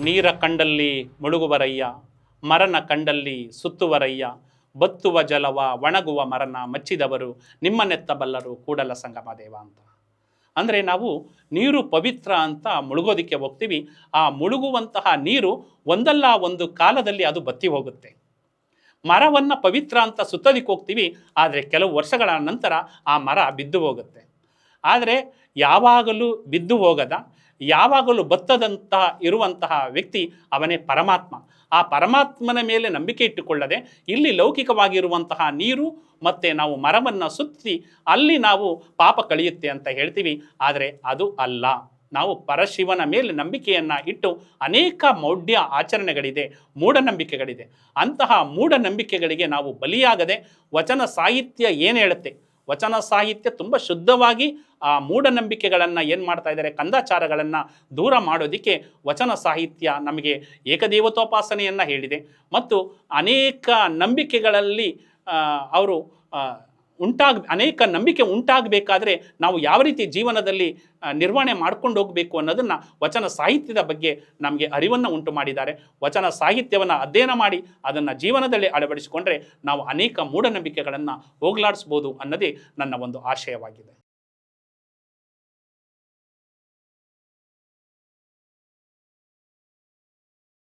ನೀರ ಕಂಡಲ್ಲಿ ಮುಳುಗುವರಯ್ಯ, ಮರನ ಕಂಡಲ್ಲಿ ಸುತ್ತುವರಯ್ಯ, ಬತ್ತುವ ಜಲವ ಒಣಗುವ ಮರನ ಮಚ್ಚಿದವರು ನಿಮ್ಮನ್ನೆತ್ತಬಲ್ಲರು ಕೂಡಲ ಸಂಗಮ ದೇವ ಅಂತ. ಅಂದರೆ ನಾವು ನೀರು ಪವಿತ್ರ ಅಂತ ಮುಳುಗೋದಕ್ಕೆ ಹೋಗ್ತೀವಿ. ಆ ಮುಳುಗುವಂತಹ ನೀರು ಒಂದಲ್ಲ ಒಂದು ಕಾಲದಲ್ಲಿ ಅದು ಬತ್ತಿ ಹೋಗುತ್ತೆ. ಮರವನ್ನು ಪವಿತ್ರ ಅಂತ ಸುತ್ತೋದಕ್ಕೆ ಹೋಗ್ತೀವಿ, ಆದರೆ ಕೆಲವು ವರ್ಷಗಳ ನಂತರ ಆ ಮರ ಬಿದ್ದು ಹೋಗುತ್ತೆ. ಆದರೆ ಯಾವಾಗಲೂ ಬಿದ್ದು ಹೋಗದ, ಯಾವಾಗಲೂ ಬತ್ತದಂತಹ ಇರುವಂತಹ ವ್ಯಕ್ತಿ ಅವನೇ ಪರಮಾತ್ಮ. ಆ ಪರಮಾತ್ಮನ ಮೇಲೆ ನಂಬಿಕೆ ಇಟ್ಟುಕೊಳ್ಳದೆ ಇಲ್ಲಿ ಲೌಕಿಕವಾಗಿರುವಂತಹ ನೀರು ಮತ್ತು ನಾವು ಮರವನ್ನು ಸುತ್ತಿ ಅಲ್ಲಿ ನಾವು ಪಾಪ ಕಳೆಯುತ್ತೆ ಅಂತ ಹೇಳ್ತೀವಿ. ಆದರೆ ಅದು ಅಲ್ಲ. ನಾವು ಪರಶಿವನ ಮೇಲೆ ನಂಬಿಕೆಯನ್ನು ಇಟ್ಟು ಅನೇಕ ಮೌಢ್ಯ ಆಚರಣೆಗಳಿದೆ, ಮೂಢನಂಬಿಕೆಗಳಿದೆ. ಅಂತಹ ಮೂಢನಂಬಿಕೆಗಳಿಗೆ ನಾವು ಬಲಿಯಾಗದೆ ವಚನ ಸಾಹಿತ್ಯ ಏನು ಹೇಳುತ್ತೆ, ವಚನ ಸಾಹಿತ್ಯ ತುಂಬ ಶುದ್ಧವಾಗಿ ಆ ಮೂಢನಂಬಿಕೆಗಳನ್ನು ಏನು ಮಾಡ್ತಾ ಇದ್ದಾರೆ, ಕಂದಾಚಾರಗಳನ್ನು ದೂರ ಮಾಡೋದಕ್ಕೆ ವಚನ ಸಾಹಿತ್ಯ ನಮಗೆ ಏಕದೇವತೋಪಾಸನೆಯನ್ನು ಹೇಳಿದೆ. ಮತ್ತು ಅನೇಕ ನಂಬಿಕೆಗಳಲ್ಲಿ ಅವರು ಅನೇಕ ನಂಬಿಕೆ ಉಂಟಾಗಬೇಕಾದ್ರೆ ನಾವು ಯಾವ ರೀತಿ ಜೀವನದಲ್ಲಿ ನಿರ್ವಹಣೆ ಮಾಡ್ಕೊಂಡು ಹೋಗಬೇಕು ಅನ್ನೋದನ್ನು ವಚನ ಸಾಹಿತ್ಯದ ಬಗ್ಗೆ ನಮಗೆ ಅರಿವನ್ನು ಉಂಟು ಮಾಡಿದ್ದಾರೆ. ವಚನ ಸಾಹಿತ್ಯವನ್ನು ಅಧ್ಯಯನ ಮಾಡಿ ಅದನ್ನು ಜೀವನದಲ್ಲಿ ಅಳವಡಿಸಿಕೊಂಡ್ರೆ ನಾವು ಅನೇಕ ಮೂಢನಂಬಿಕೆಗಳನ್ನು ಹೋಗಲಾಡಿಸ್ಬೋದು ಅನ್ನೋದೇ ನನ್ನ ಒಂದು ಆಶಯವಾಗಿದೆ.